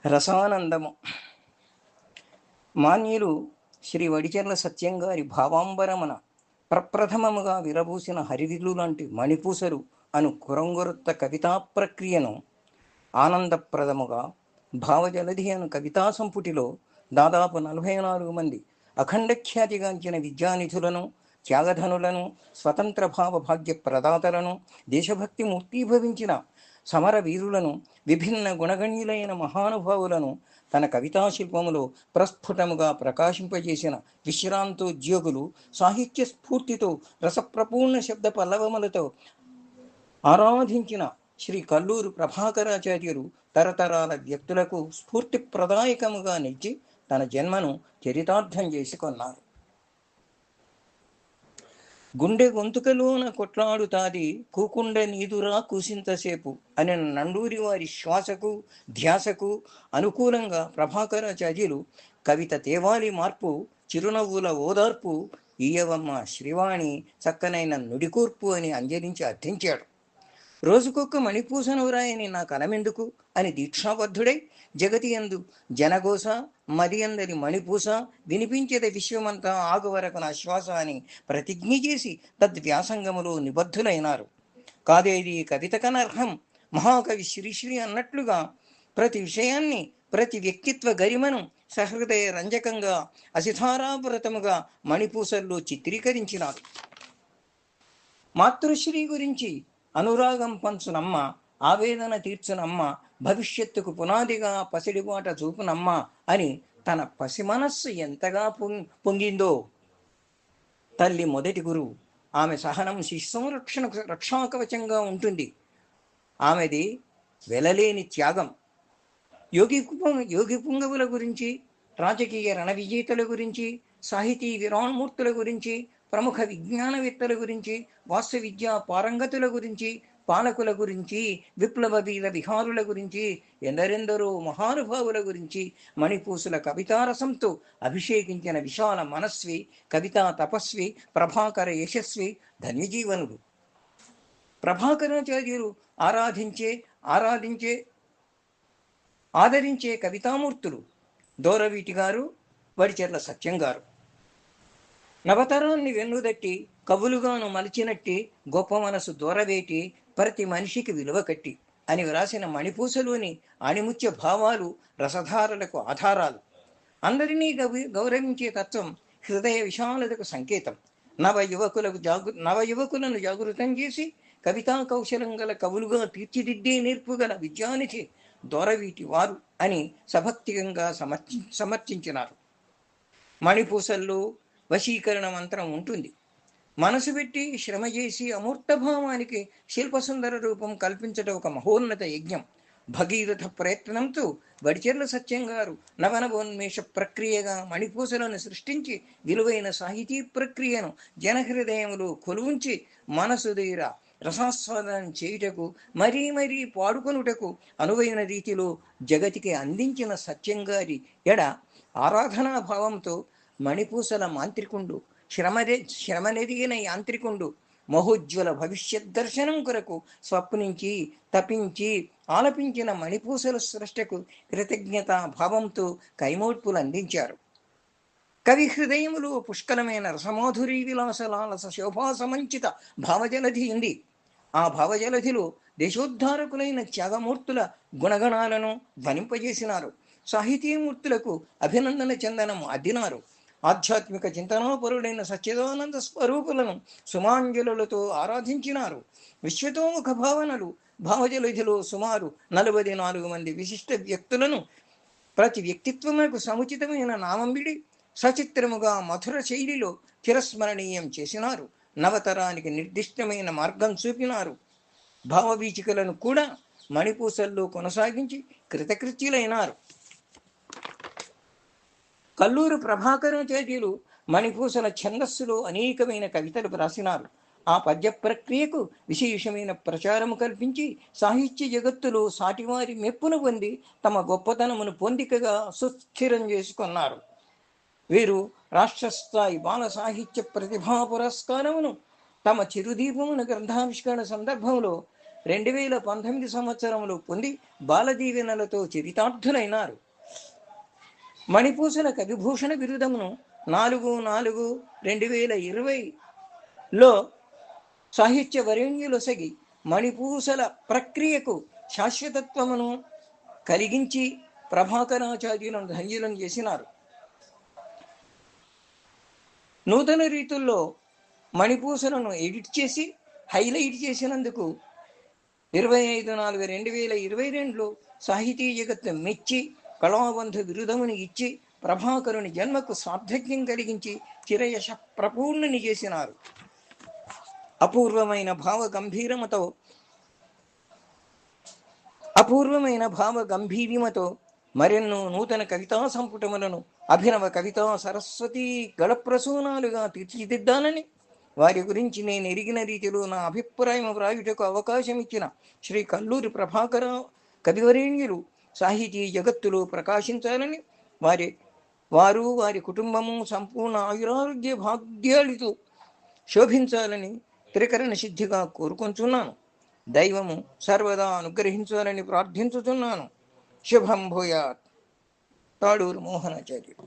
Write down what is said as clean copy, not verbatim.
రసానందము. మాన్యులు శ్రీ వడిచెర్ల సత్యంగారి భావాంబరమున ప్రప్రథమముగా విరబూసిన హరివిలు లాంటి మణిపూసలు అను కురంగొరొత్త కవితా ప్రక్రియను ఆనందప్రదముగా భావజలధి అను కవితా సంపుటిలో దాదాపు 44 మంది అఖండఖ్యాతిగాంచిన విద్యానిధులను, త్యాగధనులను, స్వతంత్ర భావ భాగ్య ప్రదాతలను, దేశభక్తి మూర్తీభవించిన సమర వీరులను, విభిన్న గుణగణ్యులైన మహానుభావులను తన కవితాశిల్పములో ప్రస్ఫుటముగా ప్రకాశింపజేసిన విశ్రాంతోద్యోగులు, సాహిత్య స్ఫూర్తితో రసప్రపూర్ణ శబ్ద పల్లవములతో ఆరాధించిన శ్రీ కల్లూరు ప్రభాకరాచార్యులు తరతరాల వ్యక్తులకు స్ఫూర్తి ప్రదాయకముగా నిలిచి తన జన్మను చరితార్థం చేసుకొన్నారు. గుండె గొంతుకలోన కొట్లాడుతాది కూకుండ నీదురా కూసింతసేపు అని నండూరి వారి శ్వాసకు ధ్యాసకు అనుకూలంగా ప్రభాకరాచార్యులు కవిత తేవాలి మార్పు, చిరునవ్వుల ఓదార్పు ఈయవమ్మ శ్రీవాణి చక్కనైన నుడికూర్పు అని అంజరించి అర్థించాడు. రోజుకొక్క మణిపూసను వ్రాయని నా కలమెందుకు అని దీక్షాబద్ధుడై జగతి యందు జనగోస మది అందరి మణిపూస వినిపించేది విశ్వమంతా ఆగువరకు నా శ్వాస అని ప్రతిజ్ఞ చేసి తద్వ్యాసంగములో నిబద్ధులైనారు. కాదేది కవిత కనర్హం, మహాకవి శ్రీశ్రీ అన్నట్లుగా ప్రతి విషయాన్ని, ప్రతి వ్యక్తిత్వ గరిమను సహృదయ రంజకంగా అసిధారాపురతముగా మణిపూసల్లో చిత్రీకరించినారు. మాతృశ్రీ గురించి అనురాగం పంచునమ్మ, ఆవేదన తీర్చునమ్మ, భవిష్యత్తుకు పునాదిగా పసిడిబాట చూపునమ్మ అని తన పసి మనస్సు ఎంతగా పొంగిందో. తల్లి మొదటి గురువు. ఆమె సహనం శిశు సంరక్షణకు రక్షాకవచంగా ఉంటుంది. ఆమెది వెలలేని త్యాగం. యోగి పుంగవుల గురించి, రాజకీయ రణ విజేతల గురించి, సాహితీ విరాణమూర్తుల గురించి, ప్రముఖ విజ్ఞానవేత్తల గురించి, వాస్తవిద్యా పారంగతుల గురించి, పాలకుల గురించి, విప్లవ వీర విహారుల గురించి, ఎందరెందరో మహానుభావుల గురించి మణిపూసుల కవితారసంతో అభిషేకించిన విశాల మనస్వి, కవితా తపస్వి, ప్రభాకర యశస్వి ధన్యజీవనుడు. ప్రభాకరాచార్యులు ఆదరించే కవితామూర్తులు దోరవీటి గారు, వడిచెర్ల సత్యం గారు. నవతరాన్ని వెన్నుదట్టి కవులుగాను మలిచినట్టి గొప్ప మనసు దూరవేటి ప్రతి మనిషికి విలువ కట్టి అని వ్రాసిన మణిపూసలోని అణిముత్య భావాలు రసధారలకు ఆధారాలు. అందరినీ గౌరవించే తత్వం హృదయ విశాలతకు సంకేతం. నవ యువకులను జాగృతం చేసి కవితా కౌశలం గల కవులుగా తీర్చిదిద్దే నేర్పుగల విద్యానిధి దొరవీటి వారు అని సభక్తికంగా సమర్థించినారు. మణిపూసల్లో వశీకరణ మంత్రం ఉంటుంది. మనసు పెట్టి శ్రమ చేసి అమూర్తభావానికి శిల్పసుందర రూపం కల్పించడం ఒక మహోన్నత యజ్ఞం. భగీరథ ప్రయత్నంతో వడిచెర్ల సత్యం గారు నవనవోన్మేష ప్రక్రియగా మణిపూసలను సృష్టించి విలువైన సాహితీ ప్రక్రియను జనహృదయములో కొలువుంచి మనసు తీర రసాస్వాదనం చేయుటకు, మరీ మరీ పాడుకొనుటకు అనువైన రీతిలో జగతికి అందించిన సత్యం గారి ఎడ ఆరాధనా భావంతో మణిపూసల మాంత్రికుండు, శ్రమనెదిగిన యాంత్రికుండు మహోజ్వల భవిష్యత్ దర్శనం కొరకు స్వప్నించి తపించి ఆలపించిన మణిపూసల సృష్టకు కృతజ్ఞతా భావంతో కైమోడ్పులు అందించారు. కవి హృదయములో పుష్కలమైన రసమాధురీ విలాసలాలస శోభాసమంచిత భావజలధి ఉంది. ఆ భావజలధిలో దేశోద్ధారకులైన త్యాగమూర్తుల గుణగణాలను ధ్వనింపజేసినారు. సాహితీమూర్తులకు అభినందన చందనం అద్దినారు. ఆధ్యాత్మిక చింతనాపరుడైన సచ్చిదానంద స్వరూపులను సుమాంజలులతో ఆరాధించినారు. విశ్వతోముఖ భావనలు భావజలధిలో సుమారు 44 మంది విశిష్ట వ్యక్తులను ప్రతి వ్యక్తిత్వమునకు సముచితమైన నామంబిడి సచిత్రముగా మధుర శైలిలో చిరస్మరణీయం చేసినారు. నవతరానికి నిర్దిష్టమైన మార్గం చూపినారు. భావవీచికలను కూడా మణిపూసల్లో కొనసాగించి కృతకృత్యులైనారు. కల్లూరు ప్రభాకరాచార్యులు మణిపూసల ఛందస్సులో అనేకమైన కవితలు రాసినారు. ఆ పద్య ప్రక్రియకు విశేషమైన ప్రచారము కల్పించి సాహిత్య జగత్తులో సాటివారి మెప్పును పొంది తమ గొప్పతనమును పొందికగా సుస్థిరం చేసుకున్నారు. వీరు రాష్ట్రస్థాయి బాల సాహిత్య ప్రతిభా పురస్కారమును తమ చిరుదీపమున గ్రంథావిష్కరణ సందర్భంలో 2019 సంవత్సరంలో పొంది బాలదీవెనలతో చరితార్థులైనారు. మణిపూసల కవిభూషణ బిరుదమును 4/4/2020లో సాహిత్య వరేణ్యులొసగి మణిపూసల ప్రక్రియకు శాశ్వతత్వమును కలిగించి ప్రభాకరాచార్యులను ధన్యులను చేసినారు. నూతన రీతుల్లో మణిపూసలను ఎడిట్ చేసి హైలైట్ చేసినందుకు 25/4/2022లో సాహితీ జగత్తు మెచ్చి కళాబంధు బిరుదముని ఇచ్చి ప్రభాకరుని జన్మకు సార్థక్యం కలిగించి చిరయశ ప్రపూర్ణని చేసినారు. అపూర్వమైన భావ గంభీర్యమతో మరెన్నో నూతన కవితా సంపుటములను అభినవ కవితా సరస్వతీ గళప్రసూనాలుగా తీర్చిదిద్దాలని వారి గురించి నేను ఎరిగిన రీతిలో నా అభిప్రాయం వ్రాయుటకు అవకాశం ఇచ్చిన శ్రీ కల్లూరి ప్రభాకర కవివరేణ్యులు సాహితీ జగత్తులో ప్రకాశించాలని, వారు వారి కుటుంబము సంపూర్ణ ఆయురారోగ్య భాగ్యాలతో శోభించాలని త్రికరణ సిద్ధిగా కోరుకుంటున్నాను. దైవము సర్వదా అనుగ్రహించాలని ప్రార్థించుతున్నాను. శుభం భూయాత్. తాడూరు మోహనాచార్యుడు.